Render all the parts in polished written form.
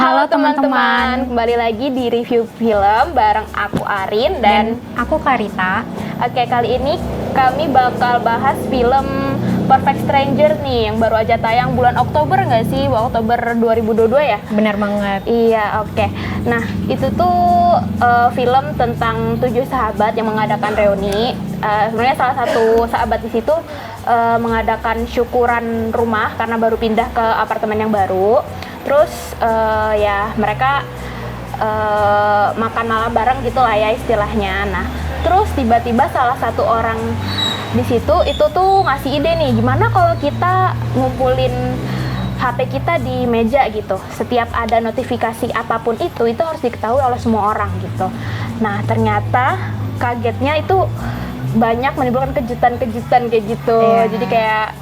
Halo teman-teman, kembali lagi di review film bareng aku Arin dan aku Karita. Oke, kali ini kami bakal bahas film Perfect Stranger nih yang baru aja tayang bulan Oktober nggak sih? Oktober 2022 ya? Benar banget. Iya, oke. Nah, itu tuh film tentang 7 sahabat yang mengadakan reuni. Sebenarnya salah satu sahabat di situ mengadakan syukuran rumah karena baru pindah ke apartemen yang baru. Terus ya mereka makan malam bareng gitu lah ya istilahnya. Nah, terus tiba-tiba salah satu orang di situ itu tuh ngasih ide nih, gimana kalau kita ngumpulin HP kita di meja gitu. Setiap ada notifikasi apapun itu harus diketahui oleh semua orang gitu. Nah, ternyata kagetnya itu banyak menimbulkan kejutan-kejutan kayak gitu. Jadi kayak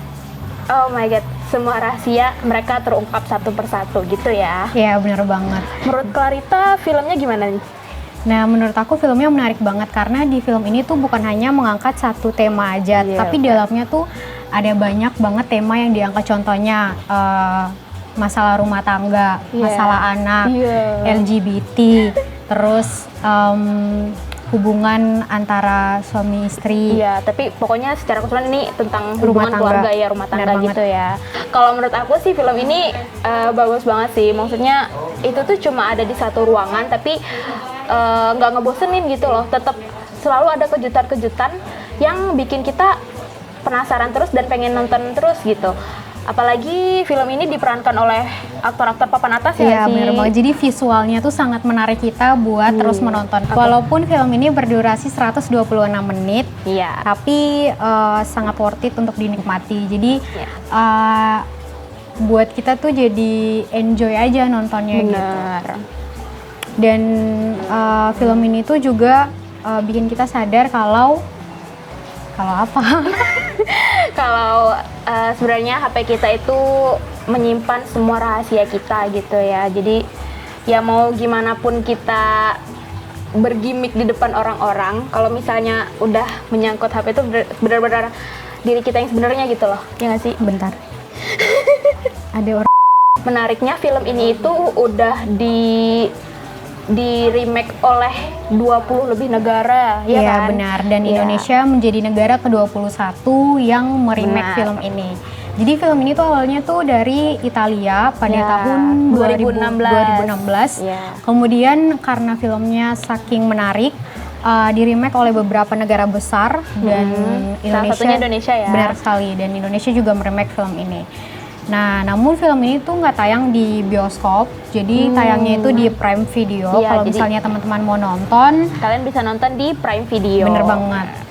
oh my god, semua rahasia mereka terungkap satu persatu gitu ya. Iya, benar banget. Menurut Clarita, filmnya gimana nih? Nah, menurut aku filmnya menarik banget karena di film ini tuh bukan hanya mengangkat satu tema aja, tapi dalamnya tuh ada banyak banget tema yang diangkat. Contohnya masalah rumah tangga, masalah anak, LGBT, terus hubungan antara suami istri. Iya, tapi pokoknya secara keseluruhan ini tentang hubungan keluarga ya, rumah tangga gitu ya. Kalau menurut aku sih film ini bagus banget sih. Maksudnya itu tuh cuma ada di satu ruangan tapi nggak ngebosenin gitu loh. Tetap selalu ada kejutan-kejutan yang bikin kita penasaran terus dan pengen nonton terus gitu. Apalagi film ini diperankan oleh aktor-aktor papan atas ya sih. Iya, benar banget. Jadi visualnya tuh sangat menarik kita buat terus menonton. Walaupun film ini berdurasi 126 menit, tapi sangat worth it untuk dinikmati. Jadi buat kita tuh jadi enjoy aja nontonnya gitu. Dan film ini tuh juga bikin kita sadar kalau apa? Kalau sebenarnya HP kita itu menyimpan semua rahasia kita gitu ya. Jadi ya mau gimana pun kita bergimik di depan orang-orang, kalau misalnya udah menyangkut HP itu benar-benar diri kita yang sebenarnya gitu loh. Ya nggak sih? Bentar. Ada orang. Menariknya film ini itu udah di remake oleh 20 lebih negara, ya Iya, kan? benar. Dan Indonesia menjadi negara ke-21 yang meremake film ini. Jadi film ini tuh awalnya tuh dari Italia pada tahun 2016. Kemudian karena filmnya saking menarik, di remake oleh beberapa negara besar dan Indonesia. Salah satunya Indonesia ya. Benar sekali, dan Indonesia juga meremake film ini. Nah, namun film ini tuh nggak tayang di bioskop, jadi tayangnya itu di Prime Video. Kalau misalnya teman-teman mau nonton, kalian bisa nonton di Prime Video. Bener banget.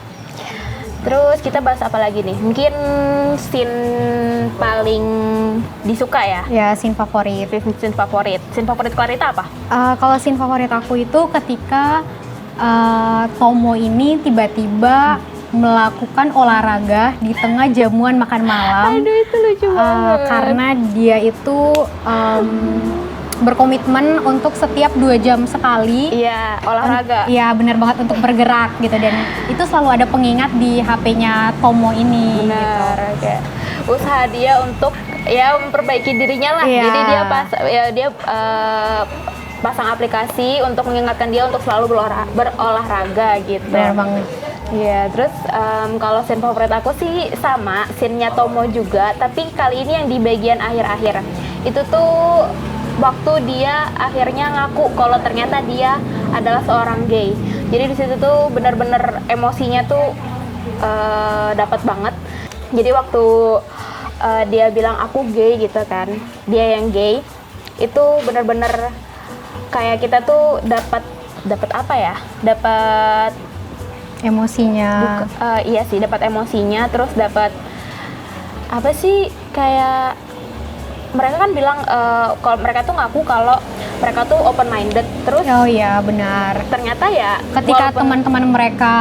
Terus kita bahas apa lagi nih? Mungkin scene paling disuka ya? Ya, scene favorit. Scene favorit Clarita apa? Kalau scene favorit aku itu ketika Tomo ini tiba-tiba melakukan olahraga di tengah jamuan makan malam. Aduh, itu lucu banget. Karena dia itu berkomitmen untuk setiap 2 jam sekali. Iya, olahraga. Iya, benar banget, untuk bergerak gitu, dan itu selalu ada pengingat di HP-nya Tomo ini. Benar, gitu. Usaha dia untuk ya memperbaiki dirinya lah. Jadi dia pasang aplikasi untuk mengingatkan dia untuk selalu berolahraga gitu. Benar banget. Iya, terus kalau scene favorit aku sih sama, scene-nya Tomo juga, tapi kali ini yang di bagian akhir-akhir. Itu tuh waktu dia akhirnya ngaku kalau ternyata dia adalah seorang gay. Jadi di situ tuh benar-benar emosinya tuh dapat banget. Jadi waktu dia bilang aku gay gitu kan, dia yang gay, itu benar-benar kayak kita tuh dapat apa ya? Dapat emosinya. Iya sih, dapat emosinya, terus dapat apa sih, kayak mereka kan bilang kalau mereka tuh ngaku kalau mereka tuh open minded, terus oh iya, benar. ternyata ya Ketika teman-teman mereka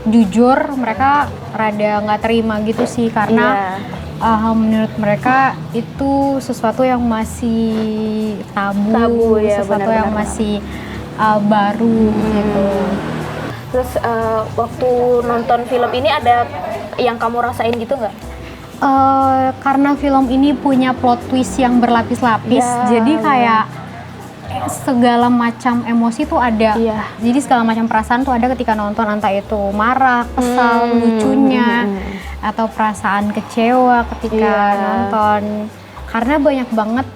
jujur, mereka rada nggak terima gitu sih, karena menurut mereka itu sesuatu yang masih tabu ya, sesuatu yang masih baru gitu. Terus waktu nonton film ini ada yang kamu rasain gitu nggak? Karena film ini punya plot twist yang berlapis-lapis, jadi kayak segala macam emosi tuh ada. Jadi segala macam perasaan tuh ada ketika nonton, entah itu marah, kesal, lucunya, atau perasaan kecewa ketika nonton. Karena banyak banget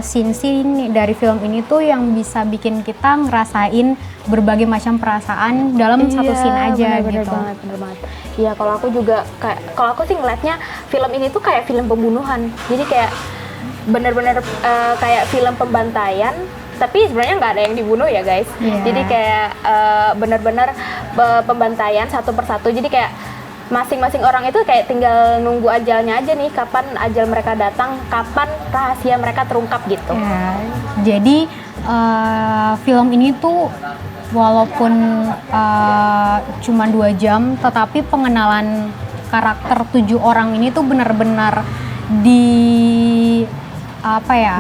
scene-scene dari film ini tuh yang bisa bikin kita ngerasain berbagai macam perasaan dalam satu scene aja gitu. Bener banget. Iya, kalau aku juga kalau aku sih ngeliatnya film ini tuh kayak film pembunuhan. Jadi kayak bener-bener kayak film pembantaian, tapi sebenarnya nggak ada yang dibunuh ya guys. Jadi kayak bener-bener pembantaian satu persatu. Jadi kayak masing-masing orang itu kayak tinggal nunggu ajalnya aja nih, kapan ajal mereka datang, kapan rahasia mereka terungkap gitu. Jadi film ini tuh walaupun cuma 2 jam, tetapi pengenalan karakter 7 orang ini tuh benar-benar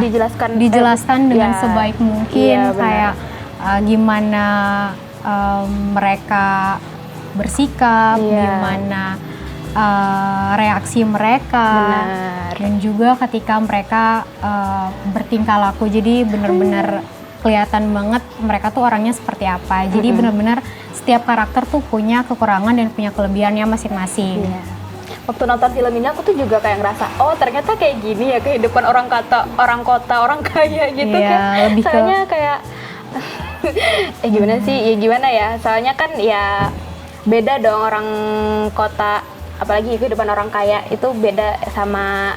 dijelaskan dengan sebaik mungkin, kayak gimana mereka bersikap, gimana reaksi mereka, dan juga ketika mereka bertingkah laku. Jadi benar-benar kelihatan banget mereka tuh orangnya seperti apa. Jadi benar-benar setiap karakter tuh punya kekurangan dan punya kelebihannya masing-masing. Waktu nonton film ini aku tuh juga kayak ngerasa, oh ternyata kayak gini ya kehidupan orang kota, orang kaya gitu kan. Soalnya kayak gimana ya? Soalnya kan ya beda dong orang kota, apalagi kehidupan orang kaya itu beda sama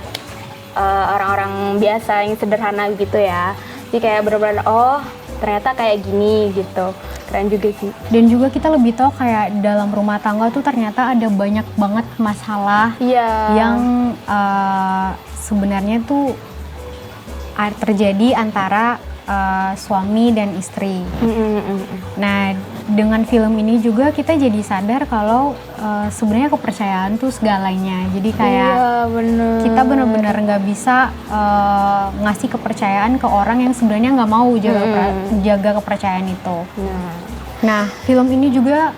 orang-orang biasa yang sederhana gitu ya. Jadi kayak bener-bener ternyata kayak gini gitu. Keren juga sih. Dan juga kita lebih tahu kayak dalam rumah tangga tuh ternyata ada banyak banget masalah yang sebenarnya tuh terjadi antara suami dan istri. Nah, dengan film ini juga kita jadi sadar kalau sebenarnya kepercayaan tuh segalanya. Jadi kayak kita benar-benar nggak bisa ngasih kepercayaan ke orang yang sebenarnya nggak mau jaga kepercayaan itu. Nah, film ini juga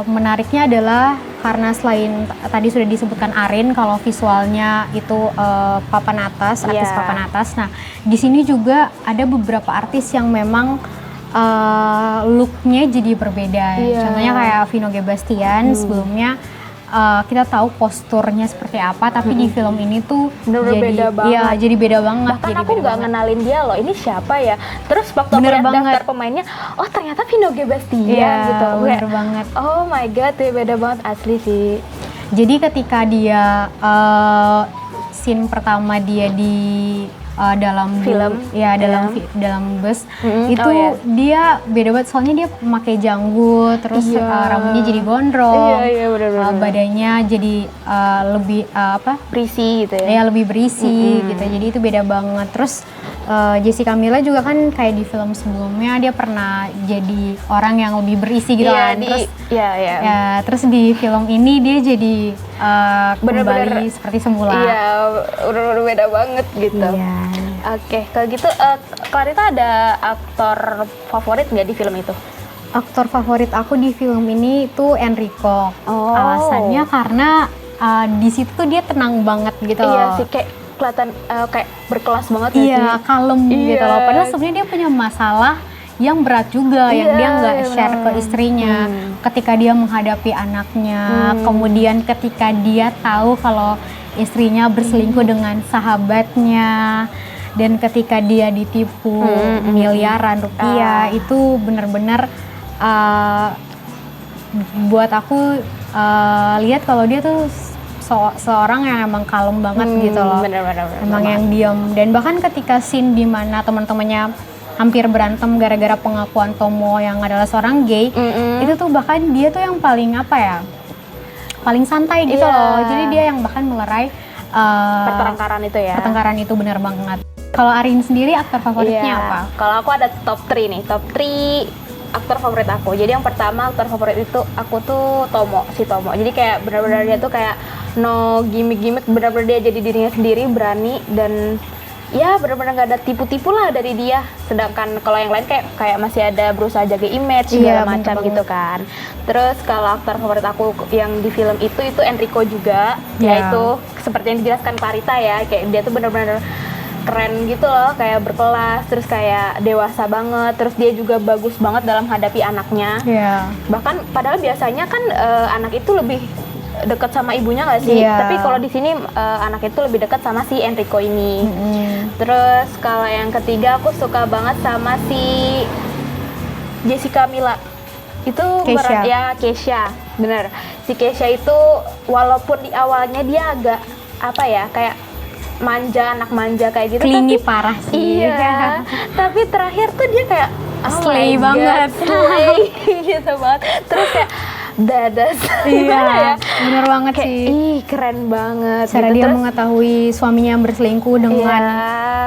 menariknya adalah karena selain tadi sudah disebutkan Arin kalau visualnya itu papan atas, artis papan atas. Nah, di sini juga ada beberapa artis yang memang look-nya jadi berbeda. Contohnya kayak Vino Gebastian sebelumnya kita tahu posturnya seperti apa, tapi di film ini tuh jadi beda banget. Iya, jadi beda banget. Bahkan aku nggak ngenalin dia loh, ini siapa ya? Terus waktu aku lihat daftar pemainnya, oh ternyata Vino Gebastian gitu. Bener banget. Oh my god, dia beda banget asli sih. Jadi ketika dia scene pertama dia di dalam film dalam bus itu dia beda banget, soalnya dia pakai janggut, terus rambutnya jadi gondrong, badannya jadi lebih berisi gitu ya, lebih berisi gitu, jadi itu beda banget. Terus Jessica Milla juga kan kayak di film sebelumnya dia pernah jadi orang yang lebih berisi gitu kan, terus di film ini dia jadi kembali seperti semula. Iya, udah beda banget gitu. Oke, kalau gitu Clarita ada aktor favorit nggak di film itu? Aktor favorit aku di film ini itu Enrico. Alasannya karena di situ tuh dia tenang banget gitu loh. Iya sih, kayak kelihatan kayak berkelas banget ya sih. Kalem gitu loh. Padahal sebenarnya dia punya masalah yang berat juga yang dia nggak share ke istrinya. Ketika dia menghadapi anaknya, kemudian ketika dia tahu kalau istrinya berselingkuh dengan sahabatnya, dan ketika dia ditipu miliaran rupiah, itu benar-benar buat aku lihat kalau dia tuh seorang yang emang kalem banget gitu loh. Emang yang diam. Dan bahkan ketika scene di mana teman-temannya hampir berantem gara-gara pengakuan Tomo yang adalah seorang gay, itu tuh bahkan dia tuh yang paling paling santai gitu loh. Jadi dia yang bahkan melerai pertengkaran itu benar banget. Kalau Arin sendiri aktor favoritnya apa? Kalau aku ada top 3 nih, top 3 aktor favorit aku. Jadi yang pertama aktor favorit itu aku tuh Tomo. Jadi kayak benar-benar dia tuh kayak no gimmick, benar-benar dia jadi dirinya sendiri, berani, dan ya benar-benar nggak ada tipu-tipu lah dari dia. Sedangkan kalau yang lain kayak masih ada berusaha jaga image segala macam gitu kan. Terus kalau aktor favorit aku yang di film itu Enrico juga, yaitu seperti yang dijelaskan Clarita ya, kayak dia tuh benar-benar keren gitu loh, kayak berkelas, terus kayak dewasa banget, terus dia juga bagus banget dalam hadapi anaknya. Bahkan padahal biasanya kan anak itu lebih dekat sama ibunya nggak sih? Tapi kalau di sini anak itu lebih dekat sama si Enrico ini. Terus kalau yang ketiga aku suka banget sama si Jessica Mila. Itu Kesha, bener. Si Kesha itu walaupun di awalnya dia agak apa ya, kayak anak manja kayak gitu, clingy parah sih. Iya. Tapi terakhir tuh dia kayak slay banget, slay gitu banget. Terus kayak dadas, ya? Bener banget kayak, sih. Keren banget. Cara gitu. dia mengetahui suaminya yang berselingkuh dengan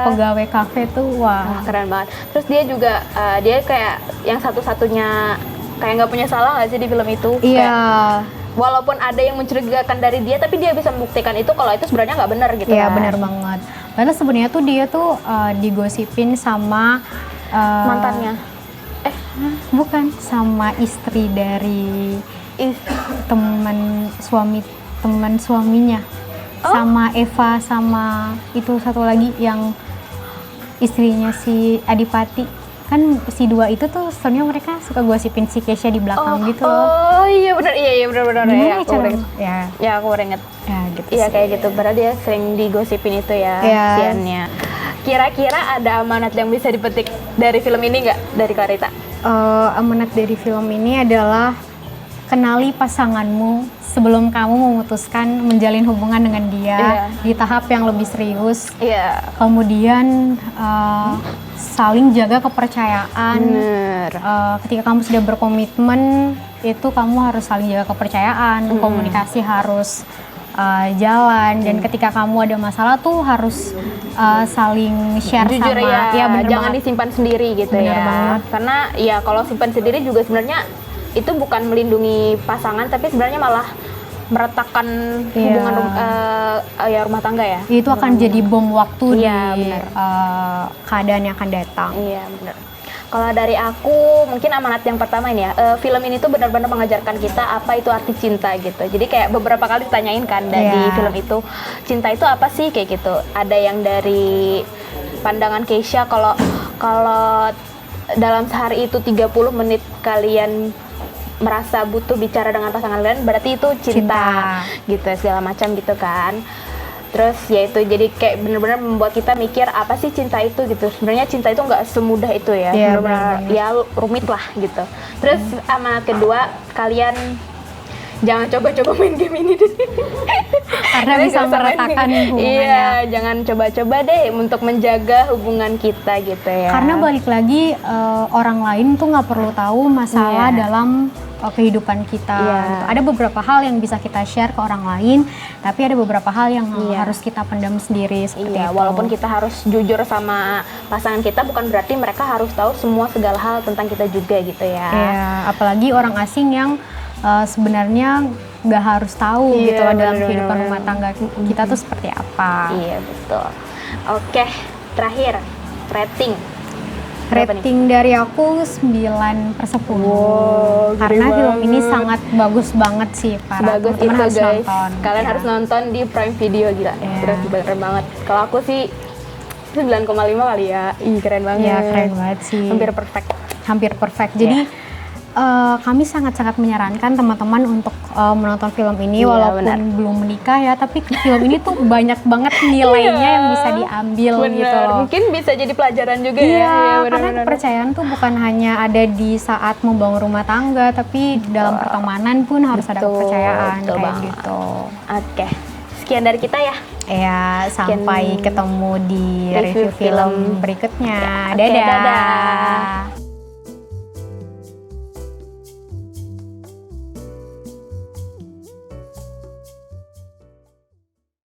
pegawai kafe tuh, wah keren banget. Terus dia juga dia kayak yang satu-satunya kayak nggak punya salah nggak sih di film itu? Iya. Walaupun ada yang mencurigakan dari dia, tapi dia bisa membuktikan itu kalau itu sebenarnya nggak benar gitu. Iya, benar banget. Padahal sebenarnya tuh dia tuh digosipin sama mantannya. Bukan, sama istri dari teman suaminya. Sama Eva, sama itu satu lagi yang istrinya si Adipati. Kan si dua itu tuh sebenarnya mereka suka gosipin si Kesha di belakang gitu loh. Oh iya benar, Gimana aku baru inget. Ya aku baru inget. Ya gitu. Iya sih. kayak gitu. Padahal dia sering digosipin itu ya siannya. Kira-kira ada amanat yang bisa dipetik dari film ini nggak dari Clarita? Amanat dari film ini adalah kenali pasanganmu sebelum kamu memutuskan menjalin hubungan dengan dia di tahap yang lebih serius. Kemudian saling jaga kepercayaan. Ketika kamu sudah berkomitmen, itu kamu harus saling jaga kepercayaan, komunikasi harus jalan, dan ketika kamu ada masalah tuh harus saling share. Jujur sama jangan disimpan sendiri gitu. Bener banget. Karena ya kalau simpan sendiri juga sebenarnya itu bukan melindungi pasangan, tapi sebenarnya malah meretakkan hubungan rumah tangga ya. Itu akan jadi bom waktu di bener. Keadaan yang akan datang. Iya benar. Kalau dari aku mungkin amanat yang pertama ini ya, film ini tuh benar-benar mengajarkan kita apa itu arti cinta gitu. Jadi kayak beberapa kali ditanyain kan dari film itu, cinta itu apa sih kayak gitu. Ada yang dari pandangan Kesha, kalau dalam sehari itu 30 menit kalian merasa butuh bicara dengan pasangan kalian, berarti itu cinta. Gitu segala macam gitu kan. Terus ya itu jadi kayak benar-benar membuat kita mikir apa sih cinta itu gitu. Sebenarnya cinta itu nggak semudah itu ya, benar-benar ya rumit lah gitu. Terus amanat kedua, kalian jangan coba-coba main game ini deh. Karena bisa meratakan hubungannya. Iya, jangan coba-coba deh untuk menjaga hubungan kita gitu ya. Karena balik lagi orang lain tuh nggak perlu tahu masalah dalam kehidupan kita. Gitu. Ada beberapa hal yang bisa kita share ke orang lain, tapi ada beberapa hal yang harus kita pendam sendiri seperti itu. Walaupun kita harus jujur sama pasangan kita, bukan berarti mereka harus tahu semua segala hal tentang kita juga gitu ya. Iya, apalagi orang asing yang sebenarnya nggak harus tahu gitu dalam kehidupan rumah tangga kita tuh seperti apa. Iya betul. Oke, terakhir rating. Rating dari aku 9/10. Karena film ini sangat bagus banget sih, para teman-teman harus guys. nonton. Kalian harus nonton di Prime Video, gila. Terus bener banget. Kalau aku sih 9,5 kali ya. Ih, keren banget. Iya, keren banget sih. Hampir perfect. Jadi kami sangat-sangat menyarankan teman-teman untuk menonton film ini, walaupun belum menikah ya, tapi film ini tuh banyak banget nilainya yang bisa diambil gitu loh. Mungkin bisa jadi pelajaran juga karena kepercayaan tuh bukan hanya ada di saat membangun rumah tangga, tapi dalam pertemanan pun harus ada kepercayaan kayak gitu. Oke, sekian dari kita ya. Ya, sampai ketemu di review film berikutnya. Dadah. Dadah.